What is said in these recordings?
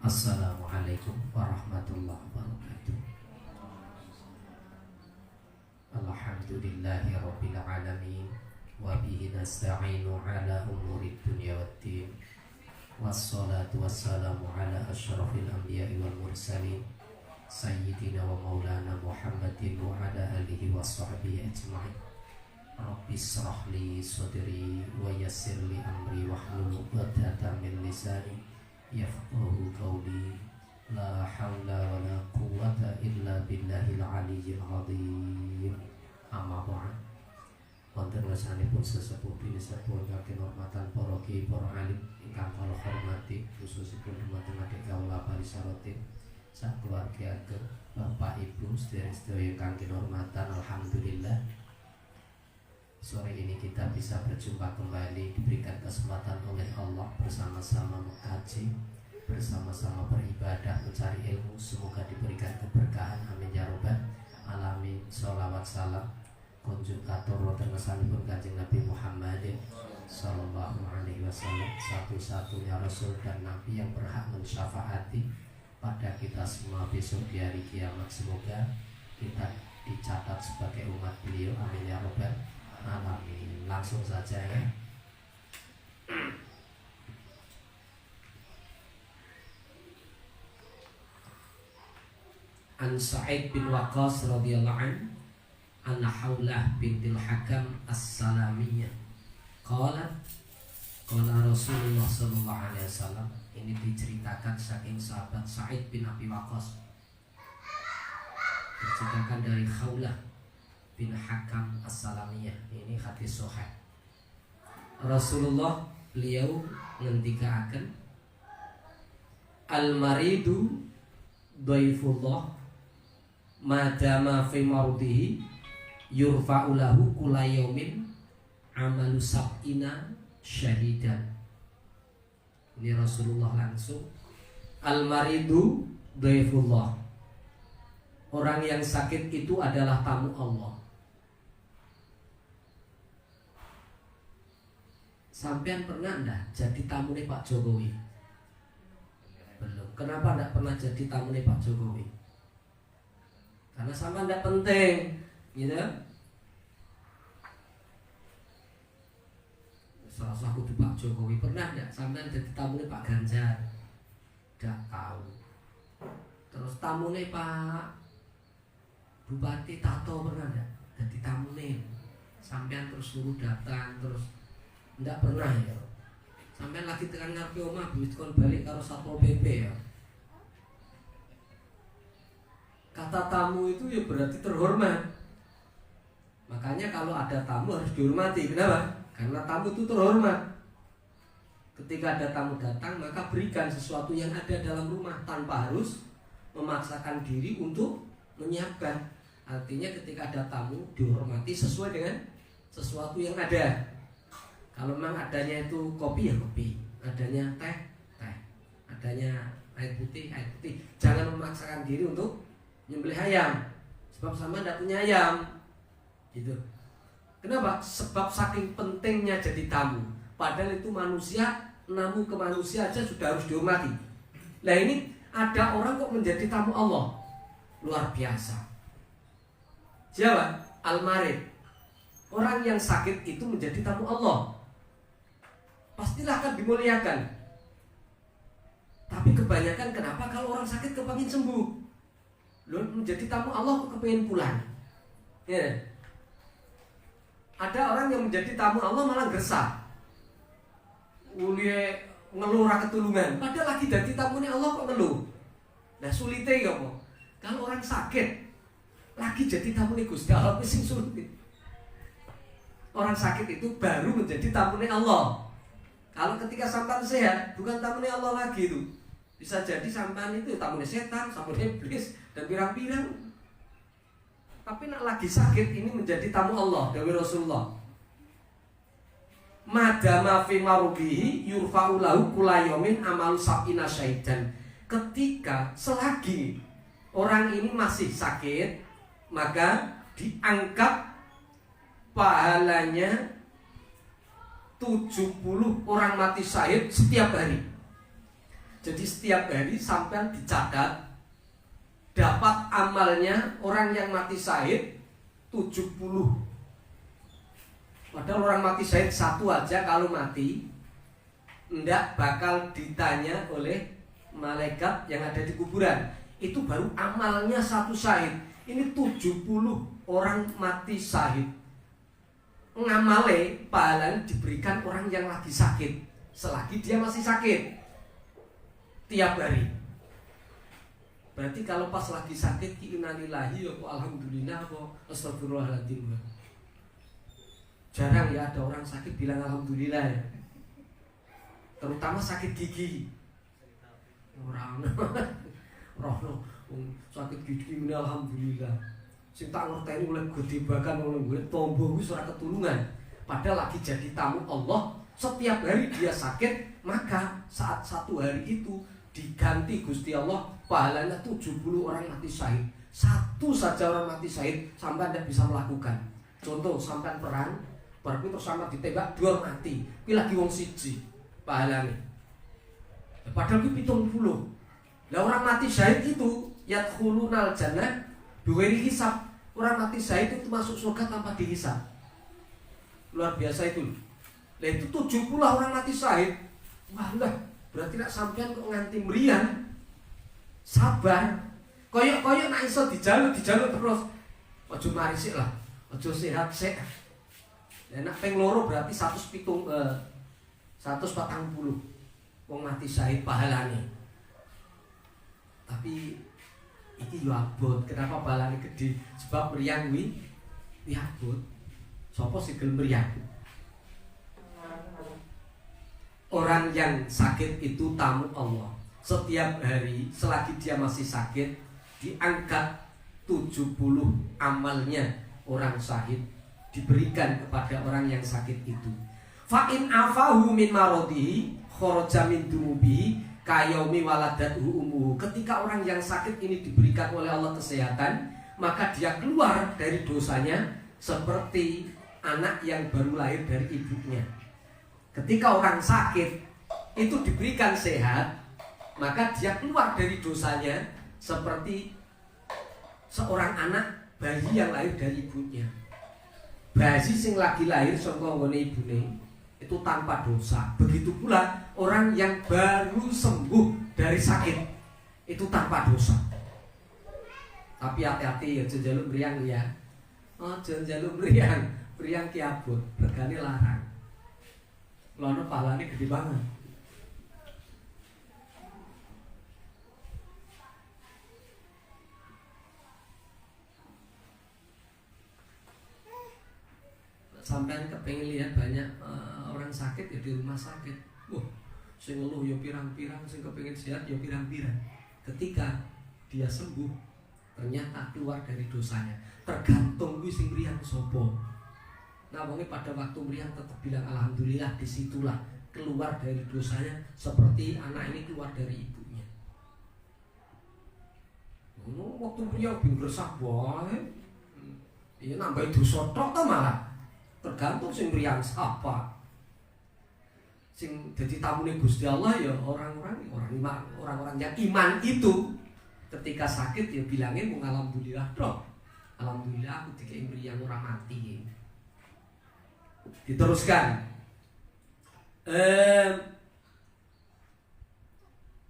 Assalamualaikum warahmatullahi wabarakatuh. Alhamdulillahi rabbil alamin. Wa bihi nasta'inu ala umuri dunya waddin. Wassalatu wassalamu ala asyrafil anbiya'i wal mursalin Sayyidina wa maulana Muhammadin wa ala alihi wa sahbihi ajma'in. Rabbi israh li sadri wa yassir li amri wahlul 'uqdatam min lisani yafqahu qawli. La hawla wa la quwwata illa billahil aliyyil azim. Amma ba'd. Wonten ngersanipun sesepuh bini sepuh ingkang hormatan para kiai para alim ingkang kula hormati, khususipun dumateng adik kawula Barisarotin sak keluarga ageng, Bapak Ibu sedherek-sedherek ingkang kinurmatan. Alhamdulillah, sore ini kita bisa berjumpa kembali, diberikan kesempatan oleh Allah bersama-sama mengkaji, bersama-sama beribadah, mencari ilmu. Semoga diberikan keberkahan, amin ya rabbal alamin. Sholawat salam kunjuk atur terkesanipun Kanjeng Nabi Muhammad sallallahu alaihi wasallam, satu-satunya rasul dan nabi yang berhak mensyafaati pada kita semua besok di hari kiamat. Semoga kita dicatat sebagai umat beliau, amin ya rabbal alamin. Langsung saja ya. An Sa'id bin Waqqas radhiyallahu anhu anna Haulah bintil Hakam as-Salamiyah qala Rasulullah sallallahu alaihi wasallam. Ini diceritakan saking sahabat Sa'id bin Abi Waqqas, diceritakan dari Haulah bin Hakam as-Salamiyah. Ini hadis sahih. Rasulullah beliau ngendikaaken, al-maridu dhaifullah madama fi mardihi yurfa'u lahu kulla yaumin amalu sab'ina syahidan. Ini Rasulullah langsung, al-maridu dhaifullah, orang yang sakit itu adalah tamu Allah. Sampean pernah enggak jadi tamu nih Pak Jokowi? Belum. Kenapa enggak pernah jadi tamu nih Pak Jokowi? Karena sama enggak penting, gitu. Salah kudu Pak Jokowi. Pernah enggak sampean jadi tamu nih Pak Ganjar? Enggak tahu. Terus tamu nih Pak Bupati Tato pernah enggak jadi tamu nih? Sampean terus suruh datang terus enggak pernah ya. Sampean lagi tekan ngarepe omah duit kon balik karo Satpol PP ya. Kata tamu itu ya berarti terhormat. Makanya kalau ada tamu harus dihormati. Kenapa? Karena tamu itu terhormat. Ketika ada tamu datang, maka berikan sesuatu yang ada dalam rumah tanpa harus memaksakan diri untuk menyiapkan. Artinya ketika ada tamu dihormati sesuai dengan sesuatu yang ada. Kalau memang adanya itu kopi ya kopi, adanya teh, adanya air putih. Jangan memaksakan diri untuk nyembelih ayam, sebab sama tidak punya ayam, gitu. Kenapa? Sebab saking pentingnya jadi tamu. Padahal itu manusia, namu ke manusia aja sudah harus dihormati. Nah ini ada orang kok menjadi tamu Allah, luar biasa. Siapa? Al-Marid, orang yang sakit itu menjadi tamu Allah, pastilah akan dimuliakan. Tapi kebanyakan kenapa kalau orang sakit kepengin sembuh? Lu menjadi tamu Allah kok kepengin pulang? Ya. Ada orang yang menjadi tamu Allah malah gersah. Ulie ngeluh ra ketulungan. Padahal lagi dadi tamunya Allah kok ngeluh. Nah sulite ya kok. Kalau orang sakit lagi jadi tamunya Gusti Allah wis sing sulit. Orang sakit itu baru menjadi tamunya Allah. Kalau ketika sampan sehat, bukan tamunya Allah lagi itu. Bisa jadi sampan itu tamunya setan, tamunya iblis dan pirang-pirang. Tapi nak lagi sakit ini menjadi tamu Allah. Dari Rasulullah, madama fi marubihi yurfa'u lahu kulla yaumin amalu sab'ina syahidan. Ketika selagi orang ini masih sakit, maka diangkat pahalanya 70 orang mati syahid setiap hari. Jadi setiap hari sampean dicatat dapat amalnya orang yang mati syahid 70. Padahal orang mati syahid satu aja kalau mati ndak bakal ditanya oleh malaikat yang ada di kuburan. Itu baru amalnya satu syahid. Ini 70 orang mati syahid. Ngamale pahalanya diberikan orang yang lagi sakit selagi dia masih sakit tiap hari. Berarti kalau pas lagi sakit innalillahi wa alhamdulillah wa astagfirullahaladzim. Jarang ya ada orang sakit bilang alhamdulillah ya. Terutama sakit gigi. Orang sakit gigi ini alhamdulillah. Sing tak ngerteni oleh godebakan oleh gue tombo wis ora ketulungan. Padahal lagi jadi tamu Allah, setiap hari dia sakit, maka saat satu hari itu diganti Gusti Allah pahalanya 70 orang mati syahid. Satu saja orang mati syahid sampai tidak bisa melakukan. Contoh sampai perang, baru terus sampai ditembak dua mati. Kuwi lagi wong siji pahalanya. Padahal kuwi 70. Lah orang mati syahid itu yadkhulunal jannah biwiri hisab. Orang mati syahid itu masuk surga tanpa dihisab. Luar biasa itu. Lah itu 70 orang mati syahid. Wah lah, berarti nak sampean kok nganti meriang. Sabar. Koyok-koyok nak iso dijaluk terus. Ojo mari sik lah. Ojo sehat sik. Lah nak ping loro berarti 140 wong mati syahid pahalane. Tapi iki yo abot. Kenapa balane gede? Sebab meriang kuwi abot. Sopo sing gelem meriang? Orang yang sakit itu tamu Allah. Setiap hari selagi dia masih sakit diangkat 70 amalnya orang syahid diberikan kepada orang yang sakit itu. Fa in afahu min maradihi kharaja min dunubihi kayomi waladatu umuhu. Ketika orang yang sakit ini diberikan oleh Allah kesehatan, maka dia keluar dari dosanya seperti anak yang baru lahir dari ibunya. Ketika orang sakit itu diberikan sehat, maka dia keluar dari dosanya seperti seorang anak bayi yang lahir dari ibunya. Bayi sing lagi lahir saka nggone ibune itu tanpa dosa. Begitu pula orang yang baru sembuh dari sakit itu tanpa dosa. Tapi hati-hati ya, jaluk meriang ya. Oh, jaluk meriang ki abot, regane larang. Lono palane gede banget. Sampai kepengen lihat banyak orang sakit ya di rumah sakit. Sing ngeluh ya pirang-pirang, sing kepengen sehat ya pirang-pirang. Ketika dia sembuh, ternyata keluar dari dosanya. Tergantung kuwi sing mriyang sapa. Nah, wong pada waktu mriyang tetap bilang alhamdulillah, disitulah keluar dari dosanya seperti anak ini keluar dari ibunya. Waktu mriyang bin resah wae. Iya nambah dosa tok to malah. Tergantung sing mriyang sapa. Sing jadi tamune Gusti Allah ya orang-orang yang iman itu ketika sakit ya bilangnya mung alhamdulillah tok. Alhamdulillah aku dikei mriyang ora mati. Diteruskan.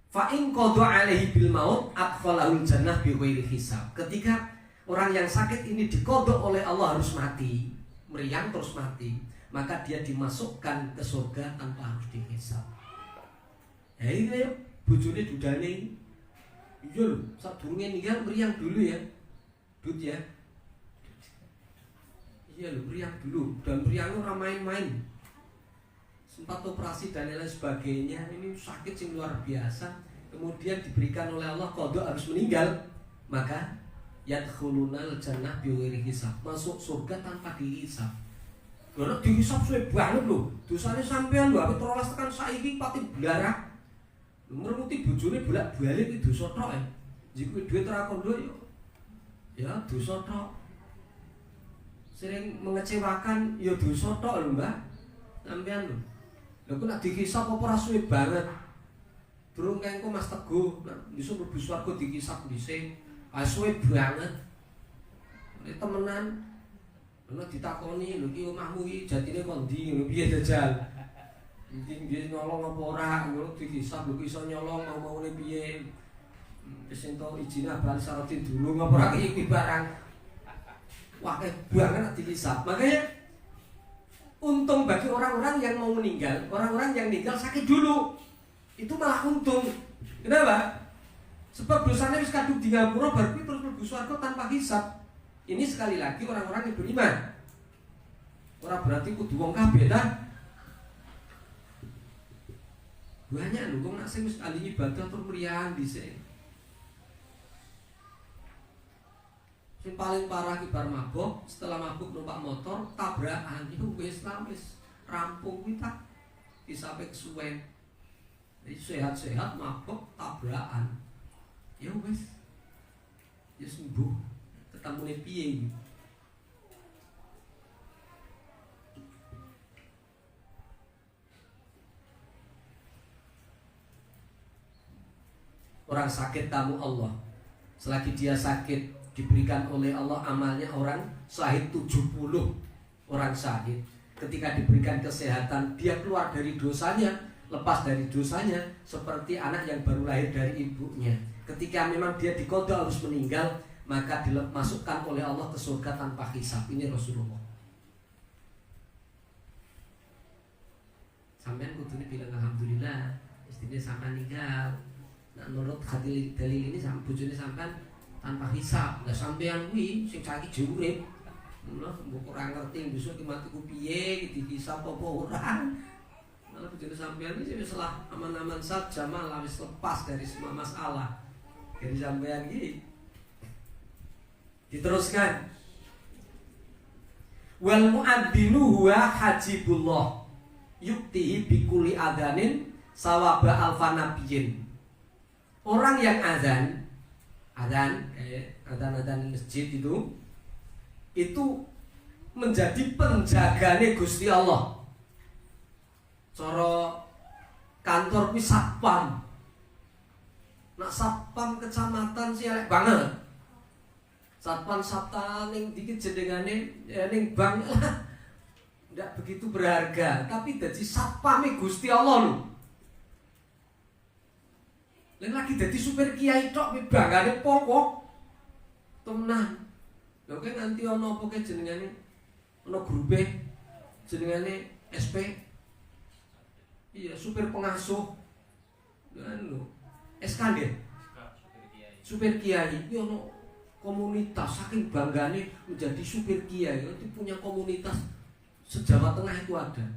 Fa in qada alaihi bil maut adkhalahul jannah bi ghairi hisab. Ketika orang yang sakit ini dikodok oleh Allah harus mati, meriang terus mati, maka dia dimasukkan ke surga tanpa harus dihisab. Ya ini ya, bojone dudane. Iya lho, sadurunge ninggal meriang dulu ya. Dut ya. Iya lho, meriang dulu. Dan meriangnya ora main-main. Sempat operasi dan lain sebagainya. Ini sakit yang luar biasa. Kemudian diberikan oleh Allah qada harus meninggal. Maka yadkhulunal jannah bighairi hisab. Masuk surga tanpa dihisab. Lho dihisab suwe banget lho. Dosane sampean lho, aku terolas tekan saiki pati blarak. Ngremuti bojone bolak-balik iki dosa tok ya. Jika duit ra kondo ya dosa tok. Sering mengecewakan ya dosa tok lho, Mbak. Sampean lho. Lha kok nek dihisab apa ora suwe banget. Durung kae engko Mas Teguh, besok mlebu swarga dikisap dhisik. Suwe banget. Nek temenan ana ditakoni lho iki omahmu iki jatine kok ndi ngono piye jajal. Iki piye nyolong apa ora ngono dikisap lho iso nyolong mau-maune piye. Wis entuk izin abal syarotin dulu apa ora iki barang. Wah kayak banget dikisap. Makanya untung bagi orang-orang yang mau meninggal, orang-orang yang meninggal sakit dulu. Itu malah untung. Kenapa? Sebab dosanya wis kadung di ngapura baru terus mlebu swarga tanpa hisab. Ini sekali lagi orang-orang yang beriman. Ora berarti kudu wong kabeh ta. Banyak lho wong nek sing wis ahli ibadah terus mriyan dhisik. Sing paling parah ki bar mabuk, setelah mabuk numpak motor tabrakan itu wis rampung kuwi tak disape kesuwen. Jadi sehat-sehat mabuk tabrakan. Ya wis. Ya sembuh. Ketemune piye iki? Orang sakit tamu Allah. Selagi dia sakit diberikan oleh Allah amalnya orang syahid 70 orang syahid. Ketika diberikan kesehatan dia keluar dari dosanya, lepas dari dosanya seperti anak yang baru lahir dari ibunya. Ketika memang dia diqadha harus meninggal, maka dimasukkan oleh Allah ke surga tanpa hisab. Ini Rasulullah. Sampeyan kudune bilang alhamdulillah, istrinya sampean ninggal. Nah, menurut hadis dalil ini bojone sampean tanpa hisab. Lah sampean kuwi sing saiki jurip. Lha mbok ora ngerti besok ki matiku piye, dihisab apa ora. Malah bojone sampean iki wis lah aman-aman saja, malah wis lepas dari semua masalah. Dari sampean iki diteruskan. Wal mu'adzinu huwa hajibullah yuktihi bikulli adanin sawaba alfa nabiyyin. Orang yang azan masjid itu menjadi penjagane Gusti Allah. Cara kantor kuwi satpam. Nak satpam kecamatan sih elek banget. Satpam sabta ning dikit jenengane ning bank lah. Ndak begitu berharga, tapi dadi satpame Gusti Allah lho. Lagi dadi supir kiai tok banggane pokok. Tenan. Lha kok nganti ana apa ke jenengane? Ana grupe jenengane SP. Iya, supir pengasuh. Kan lho. SK nggih. Supir kiai. Iki ana komunitas saking banggane menjadi supir kiai. Itu punya komunitas se-Jawa Tengah itu ada.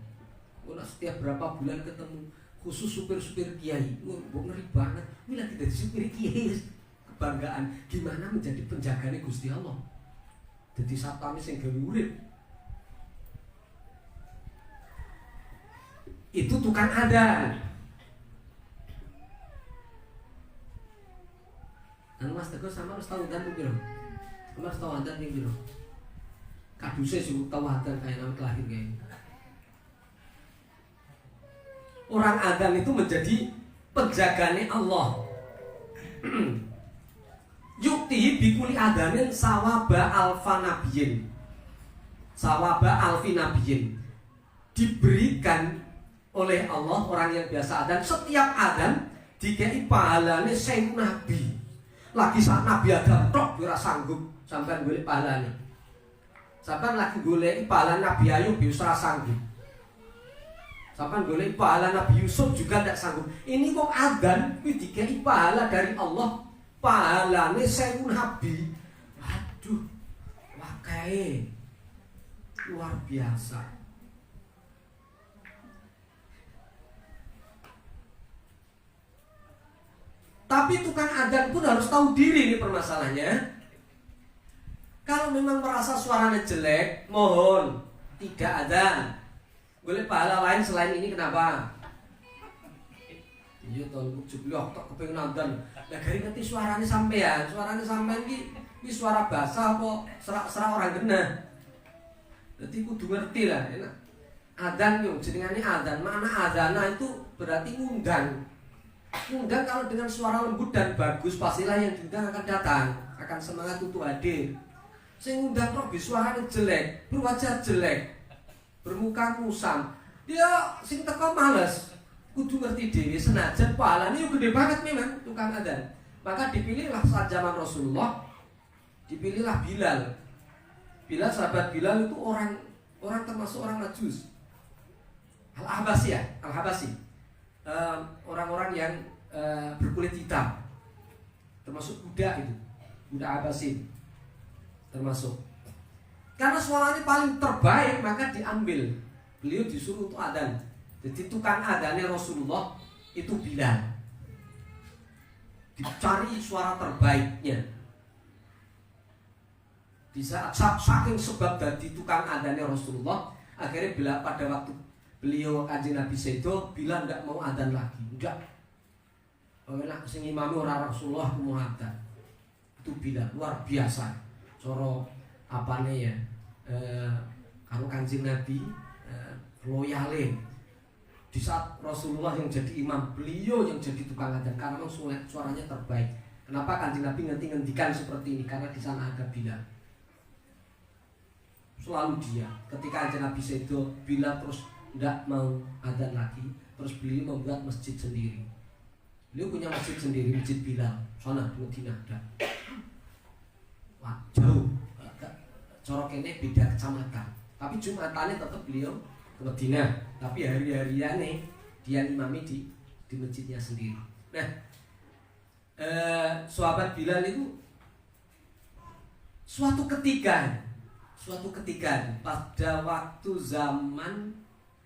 Setiap berapa bulan ketemu khusus supir-supir kiai. Ngeri banget. Ini lagi dari supir kiai. Kebanggaan. Gimana menjadi penjaganya Gusti Allah. Jadi satpame sing gawe urip. Itu tukang adan. Dan Mas Teguh sama harus tahu adan piro. Mas tahu adan piro. Kaduse sing tahu adan kaya nang lahir kae. Orang adzan itu menjadi penjagane Allah. Yukti bikuli adanin sawaba alfa nabiyyin. Sawaba alfi nabiyyin. Diberikan oleh Allah orang yang biasa adzan, setiap adzan dikei pahalane 1000 nabi. Lagi saat Nabi Adam tok ora sanggup sampean golek pahalane. Sampean lagi golek pahala Nabi Ayub ora sanggup. Sampai golek pahala Nabi Yusuf juga tidak sanggup. Ini kok adzan kuwi dikei pahala dari Allah. Pahalane 1000 nabi. Aduh. Wakai. Luar biasa. Tapi tukang adzan pun harus tahu diri nih permasalahannya. Kalau memang merasa suaranya jelek, mohon tidak adzan. Boleh pahala lain selain ini kenapa? Iya tahun jublok tok kepengin nonton. Lah gari ngerti suarane sampean iki suara basa apa serak-serak orang genah. Dadi kudu ngerti lah, enak. Adzan yo jenengane adzan, makna adzana itu berarti ngundang. Ngundang kalau dengan suara lembut dan bagus, pastilah yang diundang akan datang, akan semangat untuk hadir. Saya ngundang kok suaranya jelek, berwajah jelek, bermuka musam, dia sing teko males, kudu ngerti diri senajan pahalanya yuk gede banget memang tukang adzan. Maka dipilihlah saat zaman Rasulullah, dipilihlah Bilal. Bilal, sahabat Bilal itu orang termasuk orang Majus, Al-Habasi ya, Al-Habasi, orang-orang yang berkulit hitam, termasuk budak itu, budak Habasi termasuk. Karena suaranya paling terbaik maka diambil. Beliau disuruh untuk adzan. Jadi tukang adzannya Rasulullah itu Bilal. Dicari suara terbaiknya. Di saat saking sebab dari tukang adzannya Rasulullah, akhirnya bila pada waktu beliau kanjeng Nabi sedo, Bilal tidak mau adzan lagi. Enggak. Karena sing imami orang Rasulullah mau adzan. Itu Bilal luar biasa. Coro apane ya? Kalau kanjeng Nabi loyale. Di saat Rasulullah yang jadi imam, beliau yang jadi tukang adzan karena suaranya terbaik. Kenapa kanjeng Nabi ngendikan seperti ini? Karena di sana ada Bilal. Selalu dia. Ketika kanjeng Nabi sedo, Bilal terus tidak mau adzan lagi. Terus beliau membuat masjid sendiri. Beliau punya masjid sendiri, masjid Bilal. Sana di Madinah ada. Wah, jauh. Corok ini beda kecamatan. Tapi Jumatannya tetap beliau ke Madinah. Tapi hari-hariannya dia imami di masjidnya sendiri. Nah, sahabat Bilal itu suatu ketika pada waktu zaman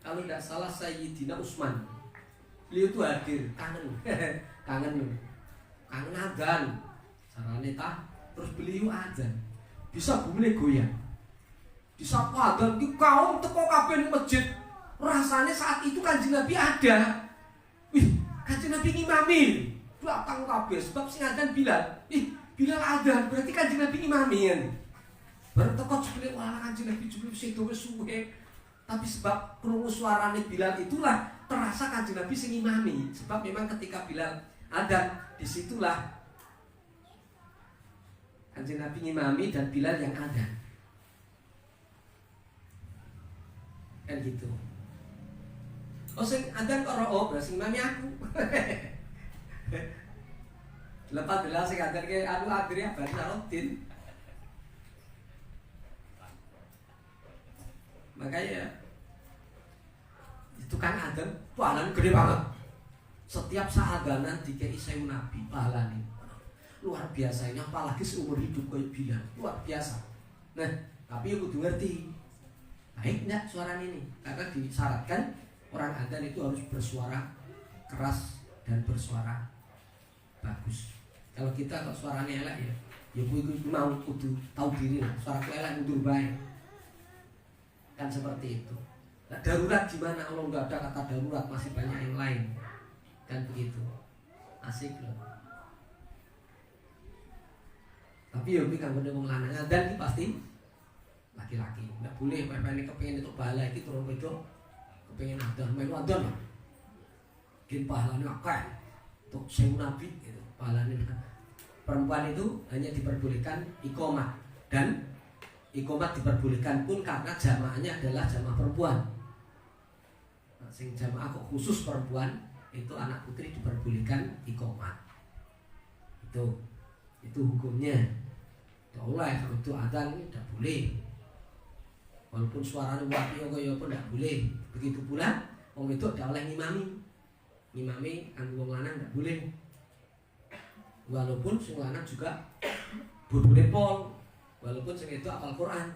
kalau tidak salah Sayyidina Utsman, beliau itu hadir, kangen adzan, sarane tah, terus beliau adzan, bisa bumi goyang, di saat adzan ki kaum teko kabeh ning masjid, rasanya saat itu kanjeng Nabi ada, kanjeng Nabi ngimami, datang kabeh sebab sing adzan Bilal, Bilal adzan berarti kanjeng Nabi ngimami kan. Baru teko jebule wah kanjeng Nabi jebule sedo wis suwe. Tapi sebab krungu suarane Bilal itulah terasa kanjeng Nabi sing ngimami. Sebab memang ketika Bilal adzan disitulah kanjeng Nabi ngimami dan Bilal yang adzan. Kan gitu. Oh sing adzan kok roh sing ngimami aku. Lepas Bilal sing adzan ke anu akhirnya Basaruddin. Makanya itu kan adzan pahalanya gede banget. Setiap saat adzan dikei sewu Nabi pahalanya luar biasa ini, apalagi seumur hidup kayak Bilal luar biasa. Nah tapi aku kudu ngerti baik enggak suara ini, karena disyaratkan orang adzan itu harus bersuara keras dan bersuara bagus. Kalau kita kok suaranya elek ya aku mau kudu tahu diri lah, suaraku elek mundur baik. Kan seperti itu. Nah, darurat gimana? Allah nggak ada kata darurat, masih banyak yang lain. Kan begitu. Asik loh. Tapi ya kan bener wong lanang dan pasti laki-laki. Nggak boleh pengen kepengen itu pahala iki turun itu kepengen adzan, melu adzan lah. Mungkin pahalanya akeh. Untuk sewu Nabi gitu. Pahalanya perempuan itu hanya diperbolehkan iqomah dan iqomah diperbolehkan pun karena jamaahnya adalah jamaah perempuan. Nah, sing jamaah kok khusus perempuan itu anak putri diperbolehkan iqomah. Itu hukumnya. Tidak boleh kalau itu adzan tidak boleh. Walaupun suaranya wapi kaya apa tidak boleh. Begitu pula wong itu tidak oleh ngimami kanggo wong lanang tidak boleh. Walaupun sing lanang juga bodone pol. Walaupun sing itu apal Quran,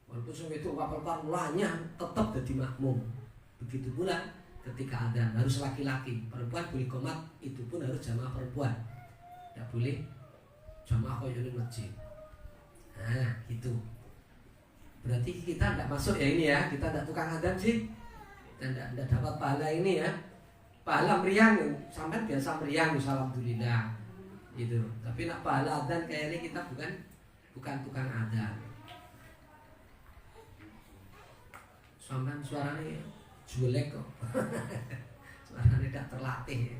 walaupun sing itu apal Quran tetap jadi makmum. Begitu pula ketika adzan harus laki-laki, perempuan boleh qomat itu pun harus jamaah perempuan, tidak boleh jamaah koyo di masjid. Nah gitu. Berarti kita tidak masuk ya ini ya, kita tidak tukang adzan sih, dan tidak dapat pahala ini ya. Pahala meriang, sampai biasa meriang, alhamdulillah gitu. Tapi nak pahala adzan kayaknya kita bukan tukang adzan. Sampai suaranya jelek kok. Suaranya tidak terlatih.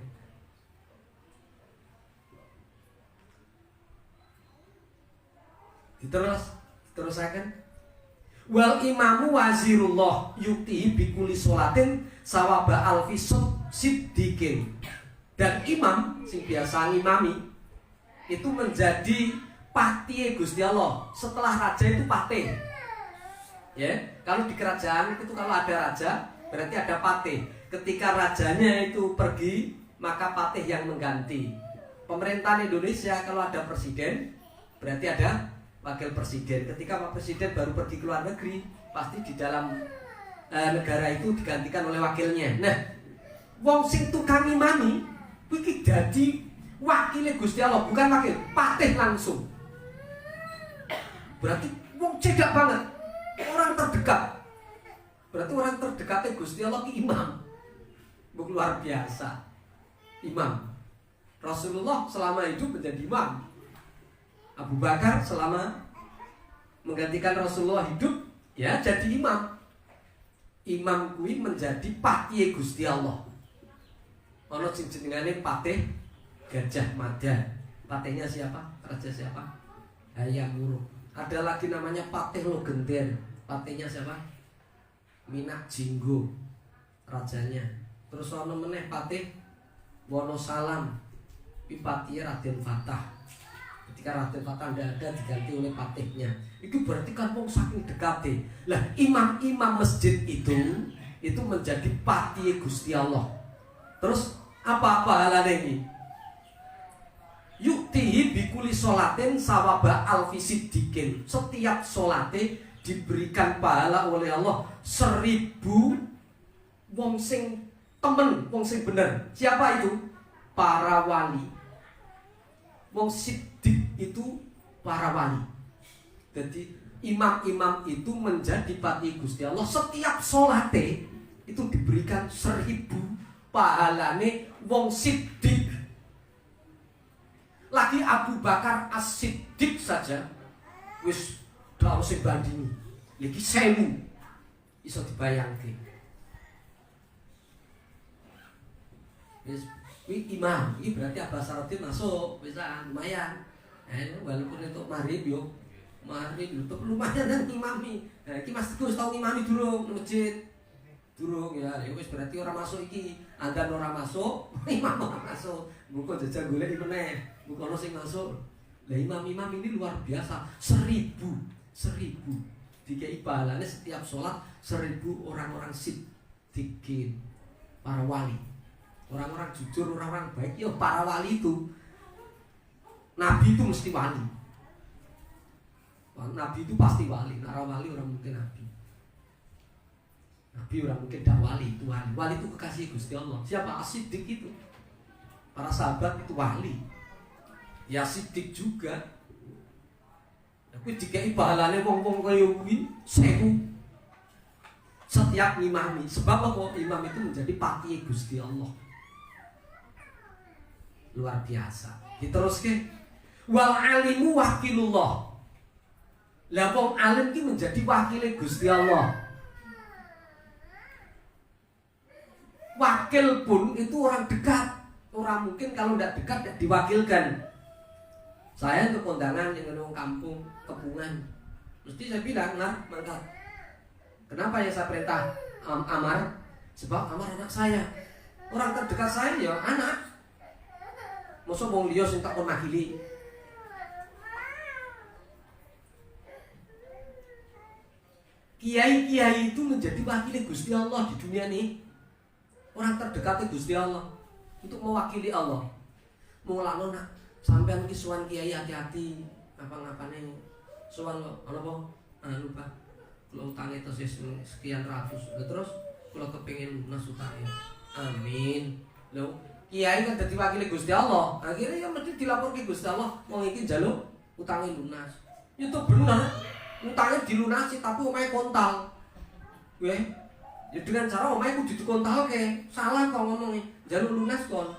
Terusaken. Wal imamu wazirullah yukti bikuli sholatin sawaba alfi siddiqin. Dan imam sing biasa ngimami itu menjadi patih Gusti Allah. Setelah raja itu patih. Ya, kalau di kerajaan itu kalau ada raja berarti ada patih. Ketika rajanya itu pergi, maka patih yang mengganti. Pemerintahan Indonesia kalau ada presiden berarti ada wakil presiden. Ketika Pak Presiden baru pergi ke luar negeri, pasti di dalam negara itu digantikan oleh wakilnya. Nah, wong sing tukang imami iki dadi wakile Gusti Allah, bukan wakil, patih langsung. Berarti wong cedak banget, orang terdekat. Berarti orang terdekatnya Gusti Allah ki imam. Luar biasa. Imam. Rasulullah selama hidup menjadi imam. Abu Bakar selama menggantikan Rasulullah hidup ya jadi imam. Imam kuwi menjadi patih Gusti Allah. Ono sing jenengane Patih Gajah Mada. Patihnya siapa? Raja siapa? Hayam Wuruk. Ada lagi namanya Patih Logender. Patihnya siapa? Minak Jinggo. Rajanya. Terus ono meneh Patih Wonosalam. Patihnya Raden Fatah. Ketika Raden Fatah tidak ada diganti oleh patihnya. Itu berarti kan wong saking dekate. Lah imam-imam masjid itu menjadi patih Gusti Allah. Terus apa halane iki? Yuktihi bikuli sholatin sawaba alfi siddiqin. Setiap sholate diberikan pahala oleh Allah 1000 wong sing temen, wong sing bener. Siapa itu? Para wali. Wong siddiq itu para wali. Jadi imam-imam itu menjadi patih Gusti Allah. Setiap sholate itu diberikan 1000 pahalane wong siddiq. Lagi Abu Bakar As-Siddiq saja wis ora usah bandingi. Iki 1000 iso dibayangke. Wis imam, ini berarti Abah Sarodin masuk, bisa lumayan. Walaupun itu maghrib yo, itu lumayan kan imami. Nah, iki Mas Gus tau imami durung masjid. Durung ya, wis berarti orang masuk iki. Adzan orang masuk, imam orang masuk. Buka jajal golek meneh. Buka ono sing masuk. Lah imam-imam ini luar biasa. 1000 dikei pahalane setiap sholat 1000 orang-orang siddiqin, para wali. Orang-orang jujur, orang-orang baik, ya para wali itu. Nabi itu mesti wali. Nabi itu pasti wali. Nara wali orang mungkin nabi. Nabi orang mungkin tidak wali, itu wali. Wali itu kekasih Gusti Allah. Siapa? As-Siddiq itu. Para sahabat itu wali. Ya Siddiq juga. Tapi dikai pahalane wong-wong kaya kuwi 1000. Setiap ngimami. Sebab apa? Imam itu menjadi patih Gusti Allah. Luar biasa. Diteruske wal alimu wakilullah. Lah wong alim ki menjadi wakile Gusti Allah. Wakil pun itu orang dekat. Orang mungkin kalau tidak dekat tidak diwakilkan. Saya untuk kondangan yang ngomong kampung Kepungan, mesti saya bilang, nah mangkat. Kenapa ya saya perintah Amar? Sebab Amar anak saya. Orang terdekat saya ya anak. Masa wong liya sing tak kon makili. Kiai-kiai itu menjadi wakil Gusti Allah di dunia ini. Orang terdekatnya Gusti Allah untuk mewakili Allah. Mulane nak sampean ki sowan kiai hati-hati ngapa-ngapane. Sowan ana apa? Lupa. Kula utange tesis sekian ratus. Terus kula kepengin lunas utange. Amin. Lho, kiai kan dadi wakile Gusti Allah. Akhirnya ya mesti dilaporke Gusti Allah, wong iki njaluk utange lunas. Itu bener. Utangnya dilunasi tapi omahe kontal. Weh. Ya dengan cara omahe kudu dikontalke. Salah kok ngomongnya. Njaluk lunas kon.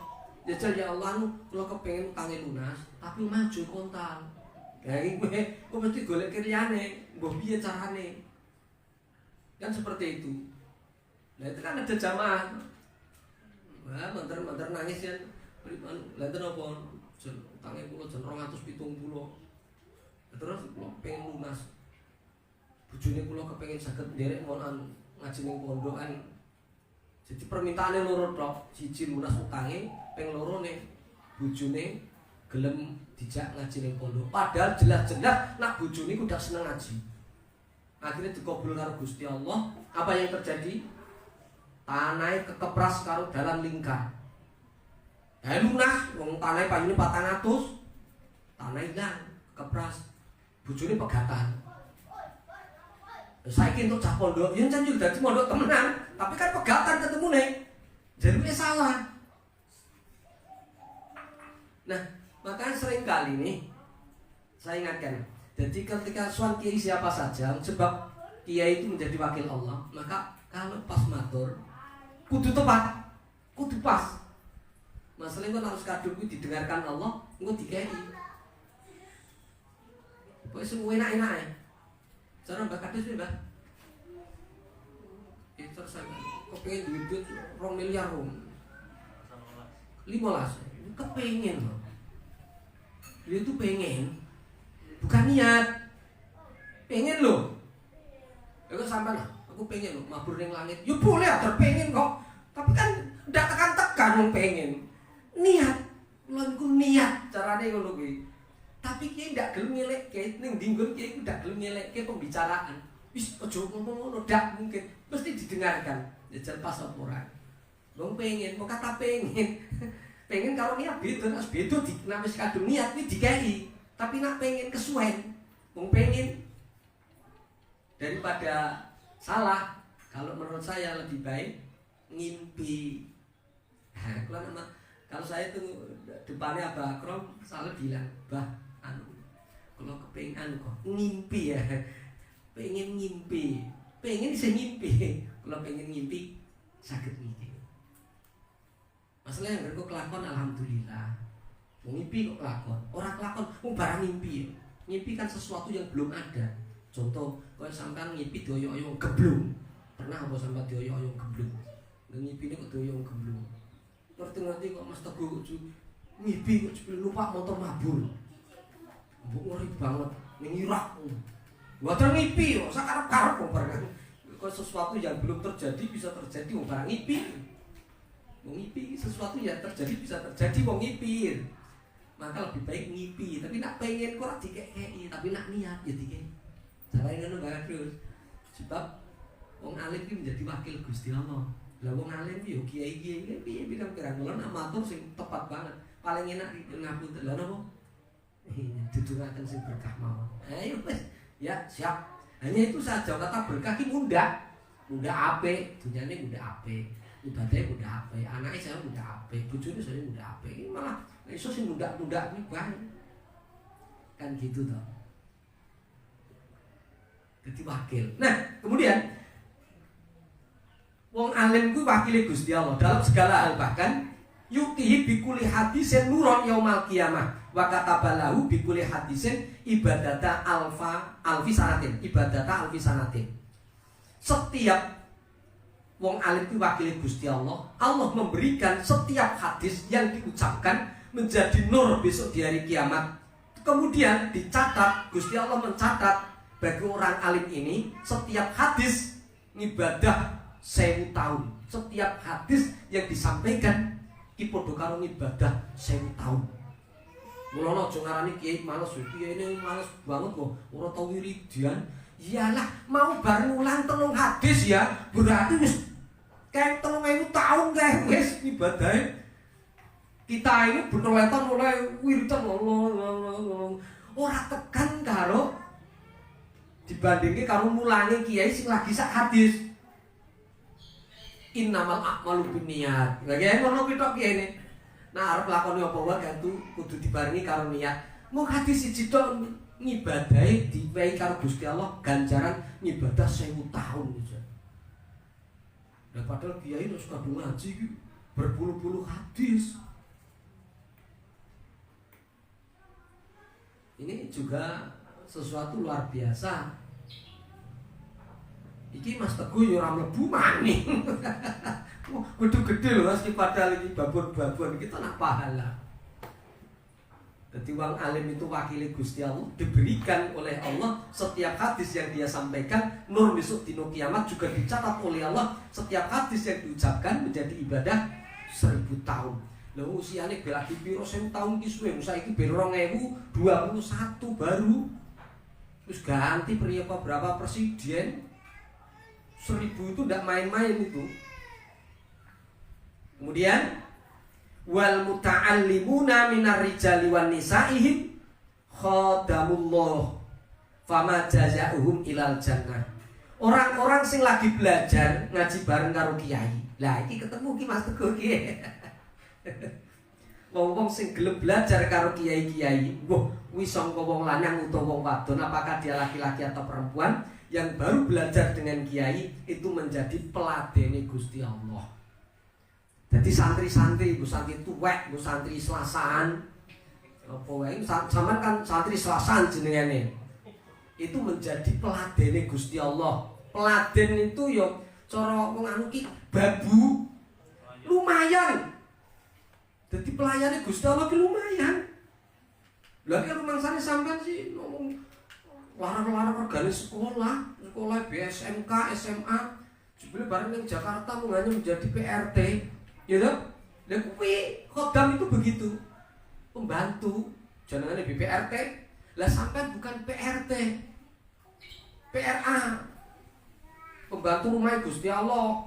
Jajal ya Allah kula kepengin utange lunas, tapi maju kontal. Kayak gue, kok mesti golek liyane, mbok piye carane? Kan seperti itu. Nah itu kan ada jamaah. Wah, manter nangis kan. Lha ten apa? Utange kula jen 270. Terus kula pengen lunas. Bojone kula kepengin saged nderek mon ngaji ning pondokan. Jadi permintaane loro tok, siji lunas utange, ping loro ning bojone gelem dijak ngaji ning pondok. Padahal jelas-jelas nak bojone ku udah seneng ngaji. Akhirnya dikabul karo Gusti Allah. Apa yang terjadi? Tanahnya kekepras karo dalam lingkar. Lunas, wong tanahnya payune 400. Tanah hilang, kepras. Bojone pegatan. Saiki entuk cah pondok, yen jan yo dadi pondok temenan, tapi kan pegatan ketemune. Jadi salah. Nah, makanya sering kali nih saya ingatkan. Jadi ketika suan kiai siapa saja, sebab kiai itu menjadi wakil Allah, maka kalau pas matur kudu tepat, kudu pas. Masalahnya kan harus kadung itu didengarkan Allah, engko dikai. Pokoke semua enak-enak ya. Cara Mbak Kades ya, Mbak. Itu saya kepengen duit 2 miliar rom. 15. Kepengen loh. Dia tuh pengen, bukan niat. Pengen loh. Ya sampai lah, aku pengen loh mabur ning langit. Ya boleh terpengen kok. Tapi kan ndak tekan-tekan wong pengen. Niat. Mulane niat carane ngono kuwi. Tapi kiai ndak gelem nyelekke ning dinggon kiai ndak gelem nyelekke pembicaraan. Wis aja ngomong ngono ndak mungkin. Mesti didengarkan. Jajal pas apa ora. Wong pengen, mau kata pengen. Pengen kalau niat beda, harus beda di wis kadung niat kuwi dikai. Tapi nak pengen kesuwen. Wong pengen daripada salah. Kalau menurut saya lebih baik ngimpi. Kalau saya itu depannya Abah Akrom selalu bilang, "Bah, kalau kepengen kok ngimpi ya." Pengen ngimpi. Pengen bisa ngimpi. Kalau pengen ngimpi sakit ngimpi. Masalah yang kok kelakon alhamdulillah. Mau ngimpi kok kelakon. Orang kelakon mau barang ngimpi. Ngimpi kan sesuatu yang belum ada. Contoh, kalau sampean ngimpi dioyo-oyo geblung. Pernah apa sampean dioyo-oyo geblung? Ngimpi kok dioyo geblung. Ngerti-ngerti kok Mas Teguh ngimpi kok lupa motor mabur. Mbok ngeri banget ning Irak. Mboten ngimpi kok sakarep-karep kok barang. Kok sesuatu yang belum terjadi bisa terjadi wong barang ngimpi. Wong ngimpi sesuatu yang terjadi bisa terjadi wong ngimpi. Maka lebih baik ngimpi, tapi nak pengen kok dikek-keki, tapi nak niat ya dikek. Carane ngono bagus. Sebab wong alim iki menjadi wakil Gusti Allah. Lah wong alim yo kiai-kiai iki piye pirang-pirang kula nak matur sing tepat banget. Paling enak ngapunten. Lah napa? Didungaken sing berkah mawon. Ayo wis, ya siap. Hanya itu saja kata berkah ki mudah. Mudah apik, dunyane mudah apik. Ibadahnya mudah apik, anaknya saya mudah apik, bojone saya mudah apik. Ini malah iso sing mudah-mudah iki banyak. Kan gitu toh. Jadi wakil. Nah, kemudian wong alim ku wakile Gusti Allah dalam segala hal, bahkan yutihi bikuli hadisin nuron yaumal qiyamah wa katabalahu bikuli hadisin ibadata alfi sanatin. Setiap wong alim ku wakile Gusti Allah, Allah memberikan setiap hadis yang diucapkan menjadi nur besok di hari kiamat. Kemudian dicatat, Gusti Allah mencatat bagi orang alim ini setiap hadis ibadah 1000 tahun. Setiap hadis yang disampaikan iki padha karo ibadah 1000 tahun. Mulane aja ngarani kiai males, kiai ini males banget kok, ora tau wiridan. Iyalah, mau bar ngulang 3 hadis ya, berarti wis kayak 3000 tahun kayak wis ibadahnya. Kita ini bener-bener mulai wiridan ora tekan karo dibandingke karo mulange kiai sing lagi sak hadis. Innamal a'malu binniyat. Lah kiai ngono pitok kiai ne. Nah arep lakoni apa wae kudu dibarengi karo niat. Mung hadis siji tok ngibadahi diwehi karo Gusti Allah ganjaran ngibadah 1000 tahun gitu. Nah padahal kiai wis kadung ngaji berpuluh-puluh hadis. Ini juga sesuatu luar biasa. Iki Mas Teguh yo ora mlebu maning. Gede-gede lho Mas, padahal iki babon-babon kita nak pahala. Jadi wong alim itu wakili Gusti Allah, diberikan oleh Allah setiap hadis yang dia sampaikan nur besok dino kiamat juga dicatat oleh Allah. Setiap hadis yang diucapkan menjadi ibadah 1000 tahun. Lah usiane lagi piro 1000 tahun ki suwe, saiki ben 2021 baru. Terus ganti berapa presiden. 1000 itu tidak main-main itu. Kemudian wal muta'allimuna minar rijali wan nisa'ihim khadamullah fama jazaohum ilal jannah. Orang-orang sing lagi belajar ngaji bareng karo kiai. Lah iki ketemu ki Mas Teguh ki. Wong-wong sing gelem belajar karo kiai-kiai, wah wis sangka wong lanang utawa wong wadon, apakah dia laki-laki atau perempuan yang baru belajar dengan kiai itu menjadi peladene Gusti Allah. Jadi santri-santri, bu santri tuwek, bu santri selasaan, apa wae, sampean kan santri selasaan jenengane. Itu menjadi peladene Gusti Allah. Peladen itu yo cara wong anu ki babu. Lumayan. Jadi pelayannya Gusti Allah ki lumayan. Lha ki rumangsane sampean sih ngomong larang-larang regane sekolah BSMK, SMA. Jebule bareng ning Jakarta munganya menjadi PRT. Ya toh? Dan khodam itu begitu. Pembantu, jenengane BPRT. Lah sampean bukan PRT. PRA. Pembantu rumah Gusti Allah.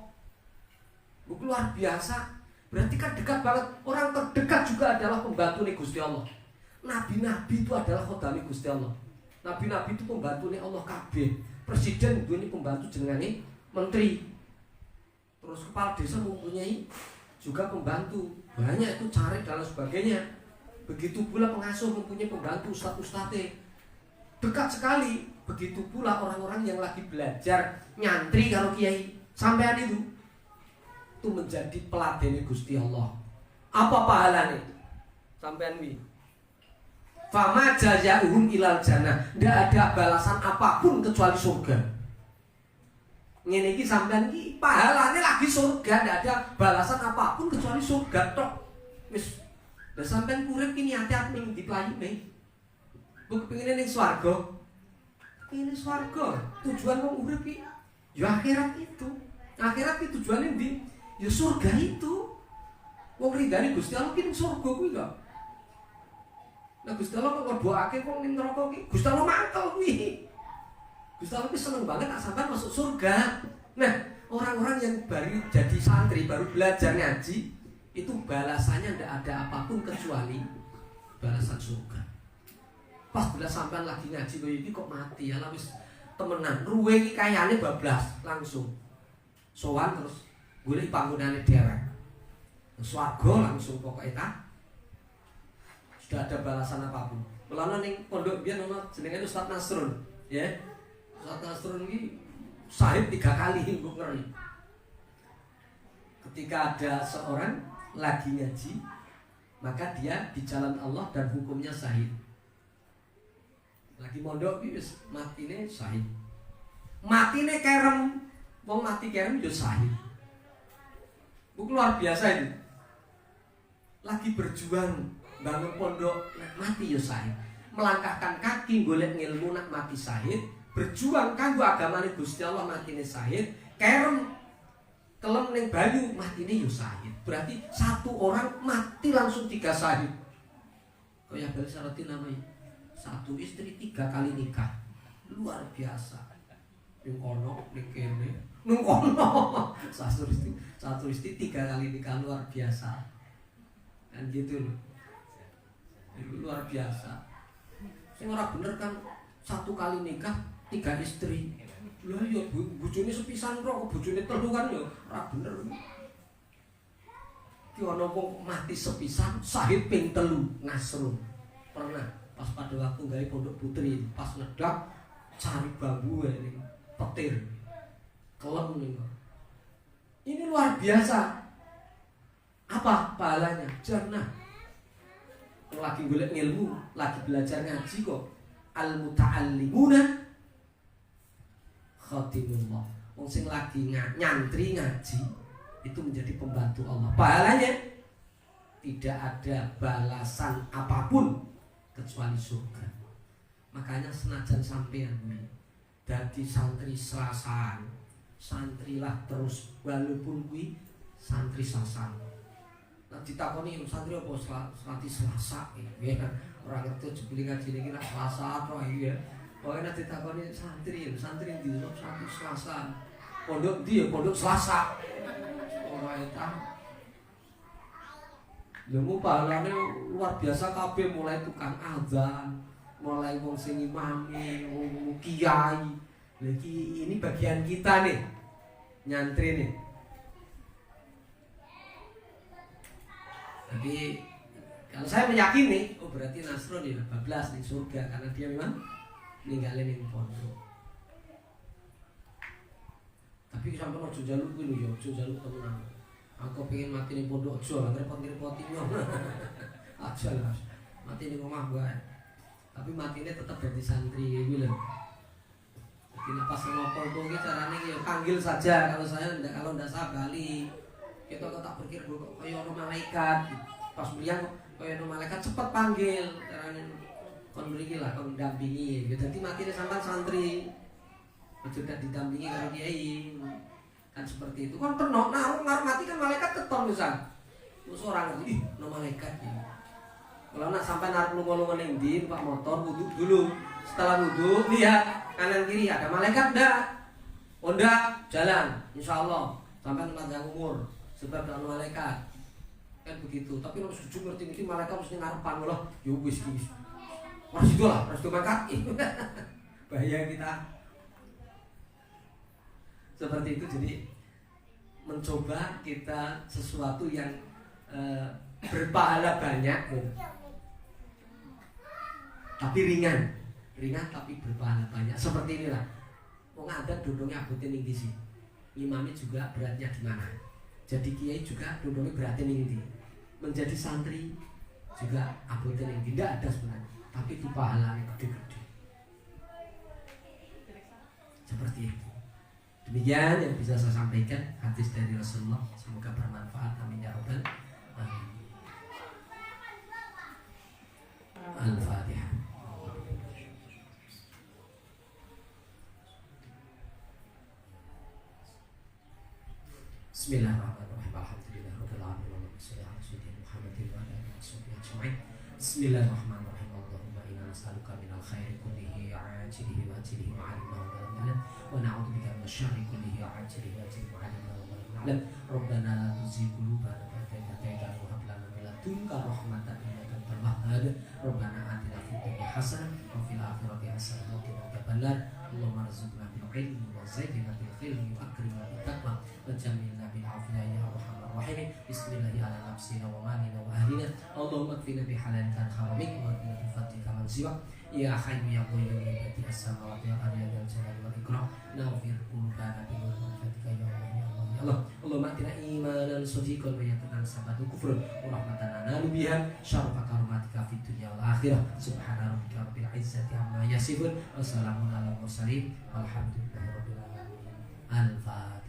Bukan luar biasa. Berarti kan dekat banget. Orang terdekat juga adalah pembantu nih Gusti Allah. Nabi-nabi itu adalah khodam Gusti Allah. Nabi-nabi itu pembantu nih Allah kabeh. Presiden itu ini pembantu jenengane menteri. Terus kepala desa mempunyai juga pembantu, banyak itu cari dan sebagainya. Begitu pula pengasuh mempunyai pembantu, ustadz-ustadz dekat sekali. Begitu pula orang-orang yang lagi belajar nyantri kalau kiai sampean itu menjadi peladene Gusti Allah. Apa pahalanya? Sampean wi. Fama jazaohum ilal jannah. Tidak ada balasan apapun kecuali surga. Ngene iki sampean iki pahalane lagi surga, ndak ada balasan apapun kecuali surga tok. Wis, lah sampean urip ki niate ning diplayune. Mbok kepengine ning swarga. Ini swarga, tujuan wong urip ki ya akhirat itu. Akhirat ki tujuane ndi? Ya surga itu. Wong ridane Gusti Allah ki ning surga kuwi kok. Nah Gusti Allah kok ngdoake kok ning neraka ki. Gusti Allah mantel kuwi. Gusti Allah seneng banget tak sampai masuk surga. Nah, orang-orang yang baru jadi santri, baru belajar ngaji, itu balasannya tidak ada apapun kecuali balasan surga. Pas bila sampai lagi ngaji ini kok mati ya, wis temenan. Ruwe iki kayane bablas langsung. Sowan terus golek panggonane dhewek. Swarga langsung pokoknya tak. Sudah ada balasan apapun. Mulane ning pondok biyen ana jenenge Ustaz Nasrun, ya. Ustaz Nasrun ini syahid 3 kali, mbok ngeri. Ketika ada seorang lagi ngaji, maka dia di jalan Allah dan hukumnya syahid. Lagi mondok wis matine syahid. Matine kerem, wong mati kerem yo syahid. Bu luar biasa itu. Lagi berjuang bangun pondok mati yo syahid. Melangkahkan kaki golek ngilmu nak mati syahid. Berjuang kanggo agamane Gusti Allah matine syahid, kerem kelem ning banyu matine yo syahid. Berarti satu orang mati langsung 3 syahid. Kaya bal syaratin namanya. 1 istri 3 kali nikah. Luar biasa. Ning kono ning kene, ning kono. Satu istri 3 kali nikah luar biasa. Kan gitu loh. Itu luar biasa. Sing ora bener kan 1 kali nikah 3 istri. Lah ya bojone sepisan kok bojone 3 kan ya ora bener. Ki ana wong mati sepisan syahid ping 3 Nasrun. Pernah pas pada waktu gawe pondok putri pas ngedak cari bambu ning petir. Kelem ning. Ini luar biasa. Apa pahalanya? Jannah. Lagi golek ilmu, lagi belajar ngaji kok. Al-muta'allimuna khatimullah. Wong sing lagi nyantri ngaji itu menjadi pembantu Allah. Pahalanya tidak ada balasan apapun wali surga. Makanya senajan sampean dadi santri Selasan, santrilah terus walaupun kuwi santri Sasan. Nah ditakoni santri apa santri Selasa ya. Ora ngerti jebule ngaji niki nek Selasa to ya. Pokoke nek ditakoni santri ndi santri Selasa. Pondok ndi ya pondok Selasa. Ora etah. Lemu pahalane luar biasa kabeh mulai tukang azan, mulai wong sing imami, wong kiai. Lagi ini bagian kita nih, nyantri nih. Jadi kalau saya meyakini, oh berarti Nasrul ya bablas di surga karena dia memang ninggalin yang pondok. Tapi sampai ojo jaluk kuwi lho ya, ojo jaluk tenan. Aku pengen mati di pondok ojo, repot-repoti yo. Aja lah. Mati di rumah wae. Tapi matinya tetap jadi santri gitu loh. Jadi pas ngopol tuh caranya ya panggil saja kalau enggak saya balik. Kita kok tak pikir kok kayak orang malaikat. Pas beliau kayak orang malaikat cepat panggil caranya kon mriki lah kon dampingi. Ya dadi matine sampean santri. Juga didampingi karo kiai. Kan seperti itu. Kon tenok ngarep mati kan malaikat keton misal. Terus orang ngerti, no malaikat ya. Kalau nak sampai naruh lunga-lunga ning ndi, Pak motor wudhu dulu. Setelah wudhu lihat kanan kiri ada malaikat enggak? Oh enggak, jalan insyaallah sampai panjang umur sebab ada malaikat. Kan begitu. Tapi harus jujur ngerti iki malaikat mesti ngarepan loh. Ya wis wis. Harus itu lah, harus mangkat. Bahaya kita. Seperti itu, jadi mencoba kita sesuatu yang berpahala banyak gitu. Tapi ringan tapi berpahala banyak. Seperti inilah. Wong ada dodongnya abote ning ndi sih. Imamnya juga beratnya di mana. Jadi kiai juga dodongnya beratnya ning ndi. Menjadi santri juga abote ning ndi. Tidak ada sebenarnya, tapi itu pahalanya gede-gede. Seperti itu. Demikian yang bisa saya sampaikan hadis dari Rasulullah, semoga bermanfaat, amin ya rabbal alamin. Al-Fatihah. Bismillahirrahmanirrahim. Alhamdulillahirabbil alamin. Wassalatu wassalamu ala Muhammadin wa ala alihi washabbihi ajma'in. Bismillahirrahmanirrahim. Allahumma inna nas'aluka minal khairi kullihi ajilihi wa ajilihi wa 'alimnahu wa lam na'lam wa na'udzubika minasyarri kullihi ajilihi wa ajilihi wa 'alimnahu wa lam na'lam. Rabbana la tuzigh qulubana ba'da idh hadaytana wa hab lana min ladunka rahmatan innaka antal wahhab. Rabbana atina fid dunya hasanah wa fil akhirati hasanah wa qina adzabannar. Allahumma arzuqna bil ilmi wa zayyinna bil ilmi wa akrimna bit taqwa wa jamilna bil afiyah ya arhamar rahimin. Bismillahi ala nafsina wa malina wa ahlina. Allahumma kfina bi halalika haramik wa qina bi fadlika man siwak. Ya hayyu ya qayyum ya badi'as samawati wal ardi ya jalali wal ikram. Nawfir qulubana bi nuril fatika ya Allah ya Allah ya Allah. Allahumma atina imanan shadiqan wa yaqinan sabatu kufrun wa rahmatan nalu biha syarafa karumatika fid dunya wal akhirah. Subhana rabbika rabbil izzati amma yasifun wa salamun alal mursalin walhamdulillahi rabbil alamin. Al-Fatihah.